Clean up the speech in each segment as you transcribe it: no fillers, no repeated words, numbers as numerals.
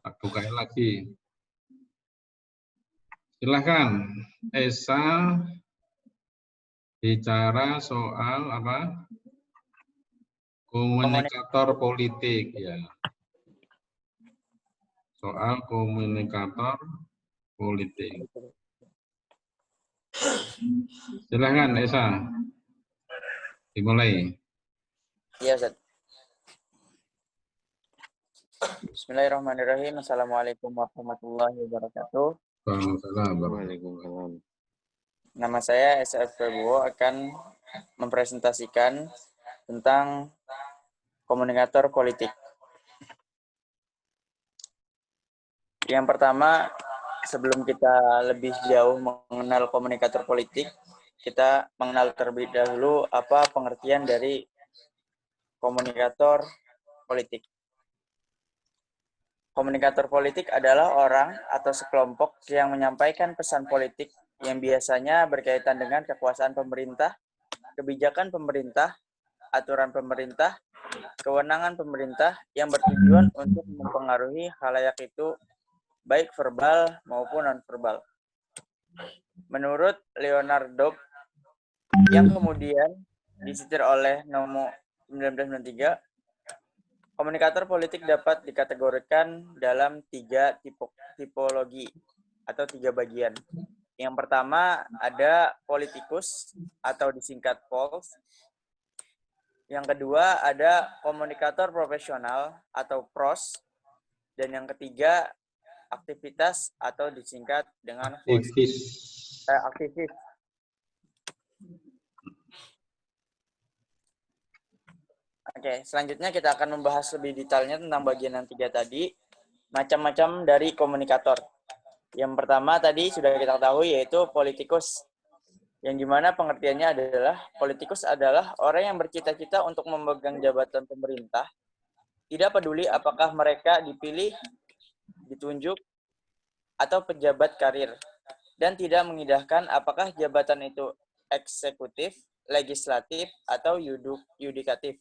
Tak bukain lagi. Silahkan, Esa bicara soal apa? Komunikator politik ya. Soal komunikator politik. Silahkan Esa, dimulai. Iya, Ustaz. Bismillahirrahmanirrahim. Assalamualaikum warahmatullahi wabarakatuh. Waalaikumsalam. Nama saya SF Prabowo akan mempresentasikan tentang komunikator politik. Yang pertama, sebelum kita lebih jauh mengenal komunikator politik, kita mengenal terlebih dahulu apa pengertian dari komunikator politik. Komunikator politik adalah orang atau sekelompok yang menyampaikan pesan politik yang biasanya berkaitan dengan kekuasaan pemerintah, kebijakan pemerintah, aturan pemerintah, kewenangan pemerintah yang bertujuan untuk mempengaruhi khalayak itu baik verbal maupun non-verbal. Menurut Leonardo, yang kemudian disetir oleh Nomo 1993, komunikator politik dapat dikategorikan dalam 3 tipologi atau 3 bagian. Yang pertama ada politikus atau disingkat POLS. Yang kedua ada komunikator profesional atau PROS. Dan yang ketiga aktivitas atau disingkat dengan aktivis. Oke, selanjutnya kita akan membahas lebih detailnya tentang bagian yang 3 tadi, macam-macam dari komunikator. Yang pertama tadi sudah kita ketahui yaitu politikus, yang dimana pengertiannya adalah politikus adalah orang yang bercita-cita untuk memegang jabatan pemerintah, tidak peduli apakah mereka dipilih, ditunjuk, atau pejabat karir, dan tidak mengindahkan apakah jabatan itu eksekutif, legislatif, atau yudikatif.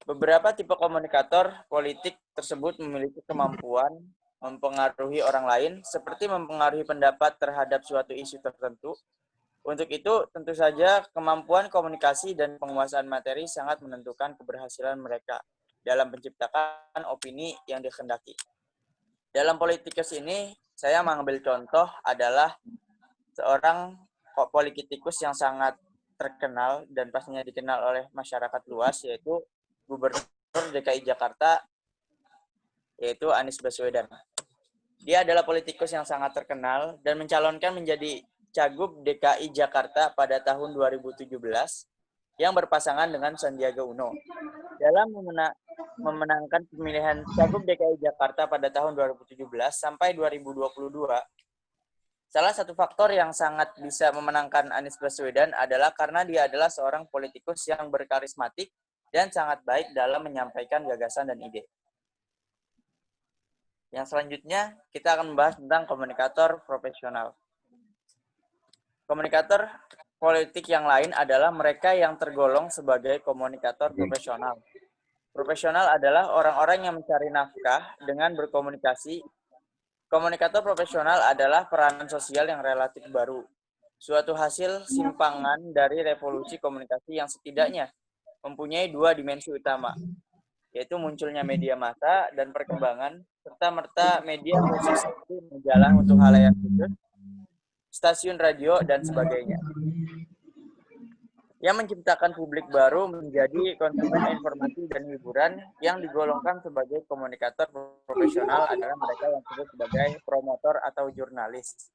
Beberapa tipe komunikator politik tersebut memiliki kemampuan mempengaruhi orang lain, seperti mempengaruhi pendapat terhadap suatu isu tertentu. Untuk itu, tentu saja kemampuan komunikasi dan penguasaan materi sangat menentukan keberhasilan mereka dalam menciptakan opini yang dikehendaki. Dalam politikus ini, saya mengambil contoh adalah seorang politikus yang sangat terkenal dan pastinya dikenal oleh masyarakat luas, yaitu Gubernur DKI Jakarta, yaitu Anies Baswedan. Dia adalah politikus yang sangat terkenal dan mencalonkan menjadi Cagup DKI Jakarta pada tahun 2017 yang berpasangan dengan Sandiaga Uno. Dalam memenangkan pemilihan Cagup DKI Jakarta pada tahun 2017 sampai 2022, salah satu faktor yang sangat bisa memenangkan Anies Baswedan adalah karena dia adalah seorang politikus yang berkarismatik dan sangat baik dalam menyampaikan gagasan dan ide. Yang selanjutnya, kita akan membahas tentang komunikator profesional. Komunikator politik yang lain adalah mereka yang tergolong sebagai komunikator profesional. Profesional adalah orang-orang yang mencari nafkah dengan berkomunikasi. Komunikator profesional adalah peranan sosial yang relatif baru, suatu hasil simpangan dari revolusi komunikasi yang setidaknya mempunyai 2 dimensi utama, yaitu munculnya media massa dan perkembangan, serta-merta media khusus seperti majalah untuk khalayak khusus, stasiun radio, dan sebagainya. Yang menciptakan publik baru menjadi konsumen informasi dan hiburan yang digolongkan sebagai komunikator profesional adalah mereka yang disebut sebagai promotor atau jurnalis.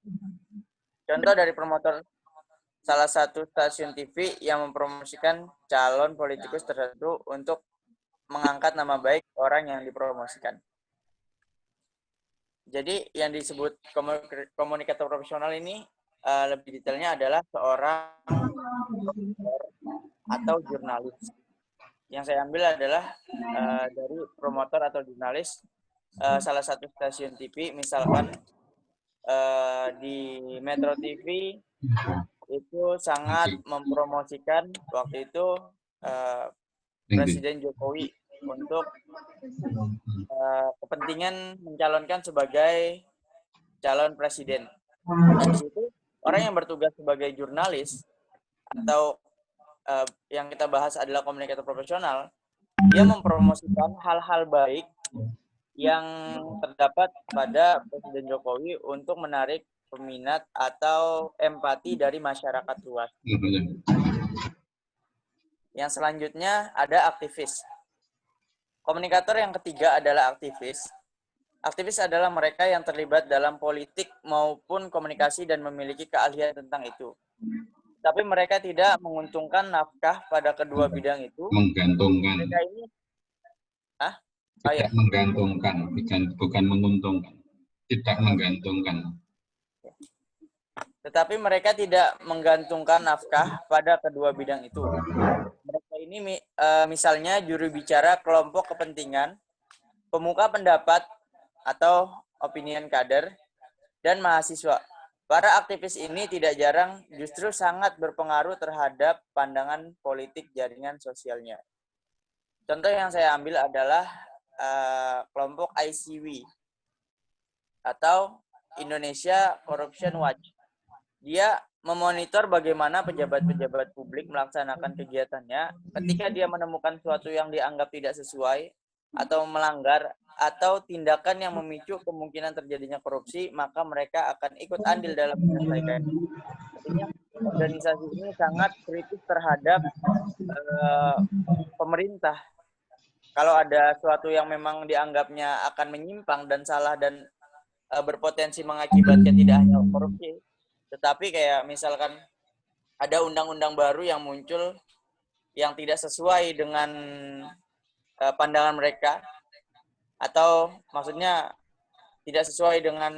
Contoh dari promotor, salah satu stasiun TV yang mempromosikan calon politikus tertentu untuk mengangkat nama baik orang yang dipromosikan. Jadi yang disebut komunikator profesional ini lebih detailnya adalah seorang atau jurnalis. Yang saya ambil adalah dari promotor atau jurnalis salah satu stasiun TV, misalkan di Metro TV itu sangat mempromosikan waktu itu Presiden Jokowi untuk kepentingan mencalonkan sebagai calon presiden. Nah, di situ orang yang bertugas sebagai jurnalis atau yang kita bahas adalah komunikator profesional, dia mempromosikan hal-hal baik yang terdapat pada Presiden Jokowi untuk menarik peminat atau empati dari masyarakat luas. Yang selanjutnya ada aktivis. Komunikator yang ketiga adalah aktivis. Aktivis adalah mereka yang terlibat dalam politik maupun komunikasi dan memiliki keahlian tentang itu. Tapi mereka tidak menguntungkan nafkah pada kedua bidang itu. Menggantungkan. Mereka ini, tidak menggantungkan, bukan menguntungkan. Tidak menggantungkan. Tetapi mereka tidak menggantungkan nafkah pada kedua bidang itu. Mereka ini misalnya juru bicara kelompok kepentingan, pemuka pendapat atau opinion kader, dan mahasiswa. Para aktivis ini tidak jarang justru sangat berpengaruh terhadap pandangan politik jaringan sosialnya. Contoh yang saya ambil adalah kelompok ICW atau Indonesia Corruption Watch. Dia memonitor bagaimana pejabat-pejabat publik melaksanakan kegiatannya. Ketika dia menemukan sesuatu yang dianggap tidak sesuai atau melanggar atau tindakan yang memicu kemungkinan terjadinya korupsi, maka mereka akan ikut andil dalam menyelesaikan. Artinya organisasi ini sangat kritis terhadap pemerintah. Kalau ada sesuatu yang memang dianggapnya akan menyimpang dan salah dan berpotensi mengakibatkan tidak hanya korupsi, tetapi kayak misalkan ada undang-undang baru yang muncul yang tidak sesuai dengan pandangan mereka, atau maksudnya tidak sesuai dengan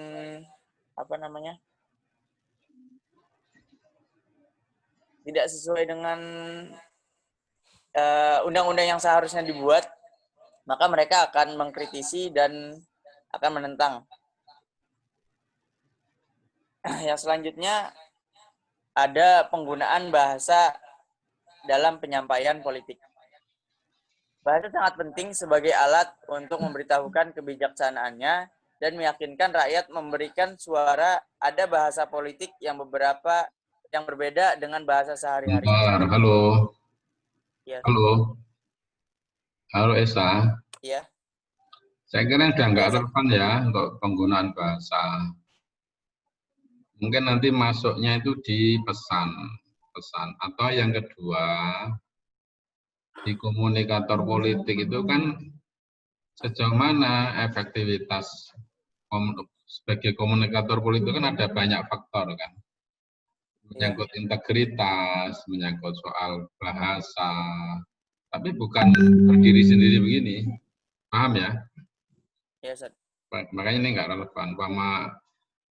tidak sesuai dengan undang-undang yang seharusnya dibuat, maka mereka akan mengkritisi dan akan menentang. Yang selanjutnya ada penggunaan bahasa dalam penyampaian politik. Bahasa sangat penting sebagai alat untuk memberitahukan kebijaksanaannya dan meyakinkan rakyat memberikan suara. Ada bahasa politik yang berbeda dengan bahasa sehari-hari. Halo. Ya. Halo Esa. Iya. Saya kira sudah nggak relevan ya untuk penggunaan bahasa. Mungkin nanti masuknya itu di pesan. Atau yang kedua, di komunikator politik itu kan sejauh mana efektivitas sebagai komunikator politik kan ada banyak faktor kan, menyangkut integritas, menyangkut soal bahasa, tapi bukan berdiri sendiri begini, paham ya? Ya, Ustaz. Makanya ini nggak relevan.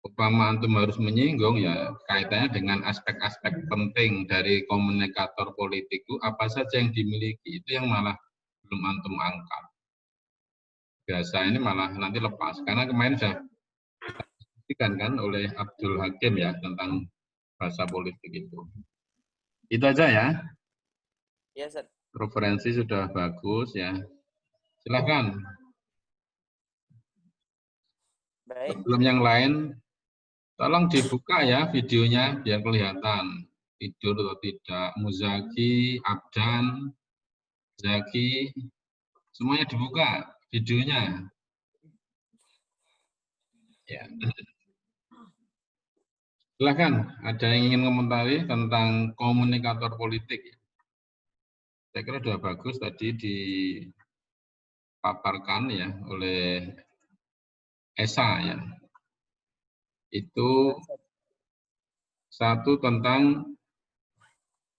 Upama antum harus menyinggung ya kaitannya dengan aspek-aspek penting dari komunikator politik itu apa saja yang dimiliki, itu yang malah belum antum angkat. Biasa ini malah nanti lepas, karena kemarin sudah dibuktikan kan oleh Abdul Hakim ya tentang bahasa politik itu. Itu aja ya. Ya, Ustaz. Referensi sudah bagus ya. Silakan. Baik. Sebelum yang lain, tolong dibuka ya videonya biar kelihatan tidur atau tidak. Muzaki, Abdan, Zaki, semuanya dibuka videonya. Ya. Silakan, ada yang ingin komentari tentang komunikator politik? Saya kira sudah bagus tadi dipaparkan ya oleh Esa ya. Itu satu tentang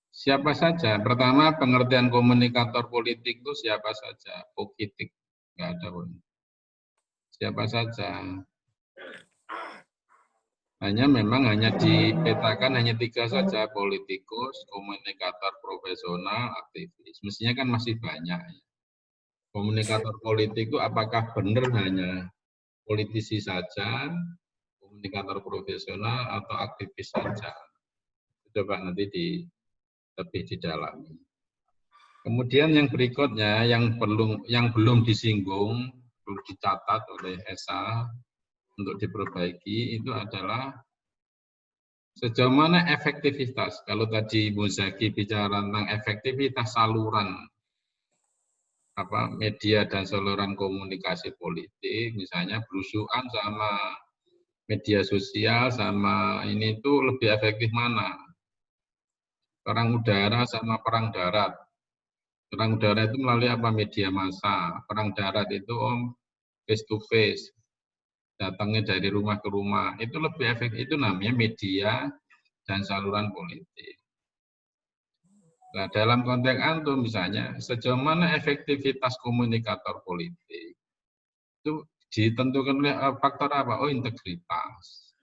siapa saja. Pertama, pengertian komunikator politik itu siapa saja. Politik, nggak ada pun. Siapa saja. Memang hanya dipetakan hanya 3 saja, politikus, komunikator profesional, aktivis. Mestinya kan masih banyak. Komunikator politik itu apakah benar hanya politisi saja, komunikator profesional, atau aktivis saja? Coba nanti lebih didalami. Kemudian yang berikutnya yang belum disinggung, perlu dicatat oleh Esa untuk diperbaiki itu adalah sejauh mana efektivitas. Kalau tadi Muzaki bicara tentang efektivitas saluran media dan saluran komunikasi politik, misalnya belusukan sama media sosial sama ini tuh lebih efektif mana? Perang udara sama perang darat. Perang udara itu melalui apa? Media massa. Perang darat itu face to face. Datangnya dari rumah ke rumah. Itu lebih efektif. Itu namanya media dan saluran politik. Nah, dalam konteks antum misalnya, sejauh mana efektivitas komunikator politik itu ditentukan oleh faktor apa? Oh, integritas.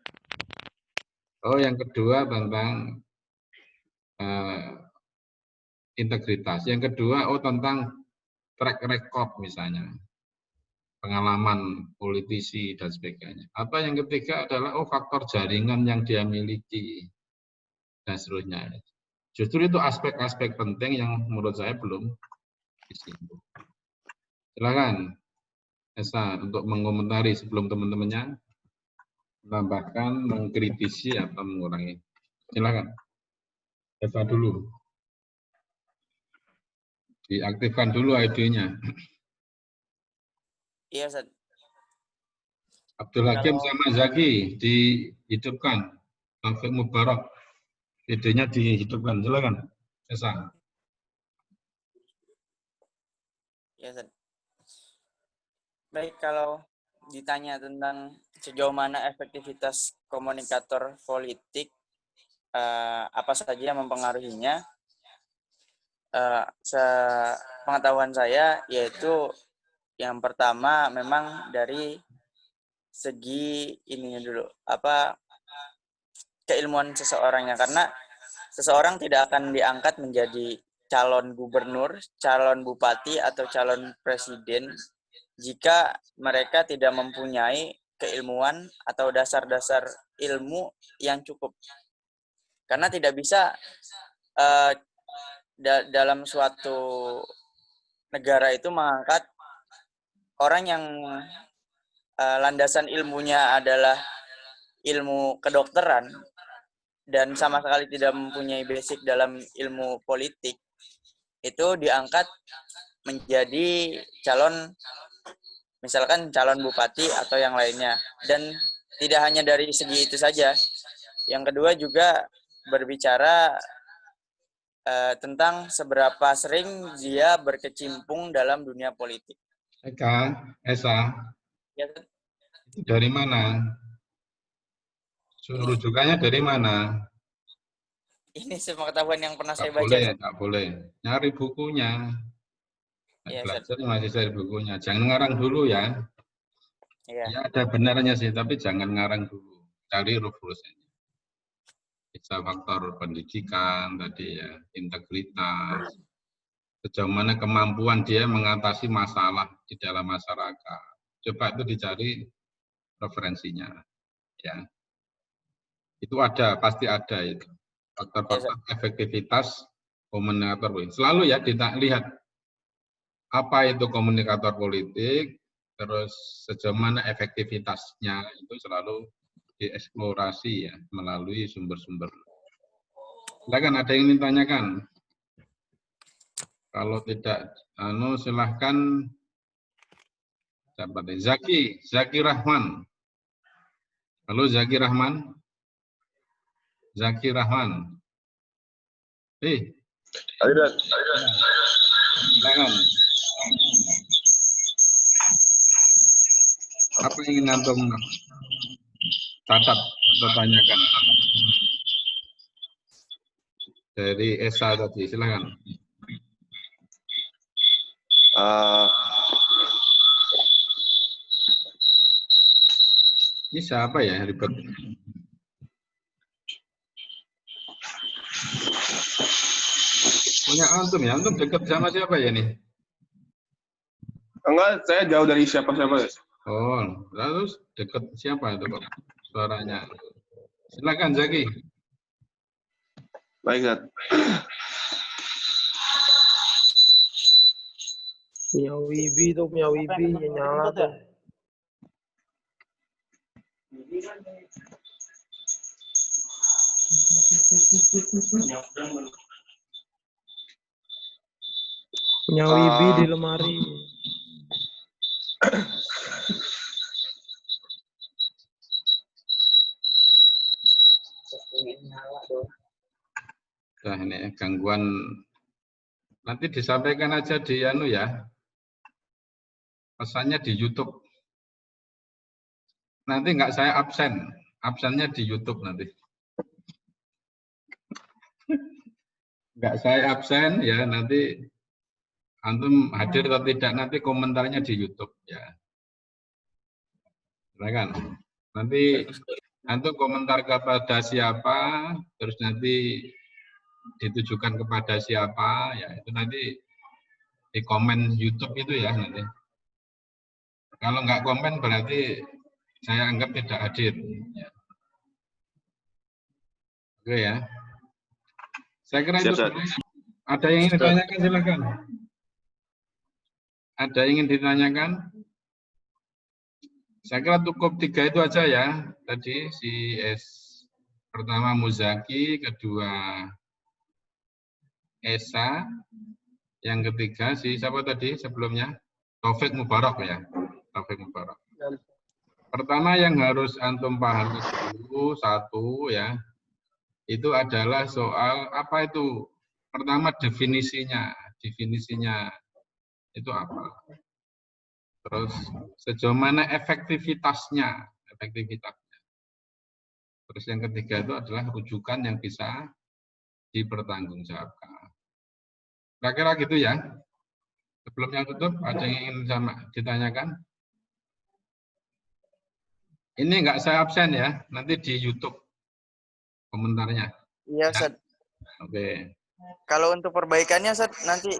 Oh, yang kedua tentang integritas. Yang kedua, tentang track record misalnya, pengalaman politisi dan sebagainya. Atau yang ketiga adalah faktor jaringan yang dia miliki dan seterusnya. Justru itu aspek-aspek penting yang menurut saya belum disinggung. Silakan Esa untuk mengomentari sebelum teman-temannya menambahkan, mengkritisi atau mengurangi. Silakan. Esa dulu. Diaktifkan dulu ID-nya. Iya, Ustaz. Abdul Hakim sama Zaki dihidupkan. Taufik Mubarak. Ide-nya dihidupkan. Silakan. Esa. Iya, Ustaz. Baik, kalau ditanya tentang sejauh mana efektivitas komunikator politik, apa saja yang mempengaruhinya, sepengetahuan saya yaitu yang pertama memang dari segi ininya dulu, keilmuan seseorangnya, karena seseorang tidak akan diangkat menjadi calon gubernur, calon bupati, atau calon presiden jika mereka tidak mempunyai keilmuan atau dasar-dasar ilmu yang cukup. Karena tidak bisa dalam suatu negara itu mengangkat orang yang landasan ilmunya adalah ilmu kedokteran dan sama sekali tidak mempunyai basic dalam ilmu politik, itu diangkat menjadi misalkan calon bupati atau yang lainnya. Dan tidak hanya dari segi itu saja. Yang kedua juga berbicara tentang seberapa sering dia berkecimpung dalam dunia politik. Esa, Ya, itu dari mana? Rujukannya dari mana? ini sepengetahuan yang pernah saya baca. Tak boleh. Nyari bukunya. Ya, belajar masih dari bukunya. Jangan ngarang dulu ya. Ya ada benarnya sih, tapi jangan ngarang dulu. Cari rumusnya. Bisa faktor pendidikan tadi ya, integritas. Sejauh mana kemampuan dia mengatasi masalah di dalam masyarakat. Coba itu dicari referensinya. Ya. Itu ada, pasti ada itu. Faktor-faktor efektivitas komunikator politik. Selalu ya kita lihat apa itu komunikator politik, terus sejauh mana efektivitasnya itu selalu dieksplorasi ya melalui sumber-sumber. Silakan ada yang ingin ditanyakan. Kalau tidak, silahkan. Zaki Rahman. Halo Zaki Rahman. Zaki Rahman. Silakan. Apa yang ingin antum catat atau tanyakan? Dari Esa tadi, silakan. Ini siapa ya ribet? Punya antum ya? Antum dekat sama siapa ya nih? Enggak, saya jauh dari siapa-siapa. Oh, lalu dekat siapa itu Pak? Suaranya. Silakan Zaki. Baik, Zat. Punya Wibi tuh, punya Wibi yang nyala tuh. Punya Wibi di lemari. Nah, ini gangguan nanti disampaikan aja di anu ya. Pesannya di YouTube. Nanti nggak saya absen. Absennya di YouTube nanti. Nggak saya absen ya, nanti antum hadir atau tidak nanti komentarnya di YouTube ya. Silakan. Nanti antum komentar kepada siapa, terus nanti ditujukan kepada siapa, ya itu nanti di komen YouTube itu ya nanti. Kalau nggak komen berarti saya anggap tidak hadir. Ya. Oke ya. Saya kira itu. Ada yang ingin ditanyakan silakan. Ada yang ingin ditanyakan? Saya kira cukup 3 itu aja ya. Tadi si pertama Muzaki, kedua Esa, yang ketiga si siapa tadi sebelumnya? Taufik Mubarak ya. Taufik Mubarak. Pertama yang harus antum pahami dulu satu ya. Itu adalah soal apa itu? Pertama definisinya. Definisinya itu apa? Terus sejauh mana efektivitasnya, Terus yang ketiga itu adalah rujukan yang bisa dipertanggungjawabkan. Kira-kira gitu ya. Sebelumnya tutup, ada yang ingin ditanyakan? Ini enggak saya absen ya, nanti di YouTube komentarnya. Iya, Ustaz. Oke. Kalau untuk perbaikannya, Ustaz, nanti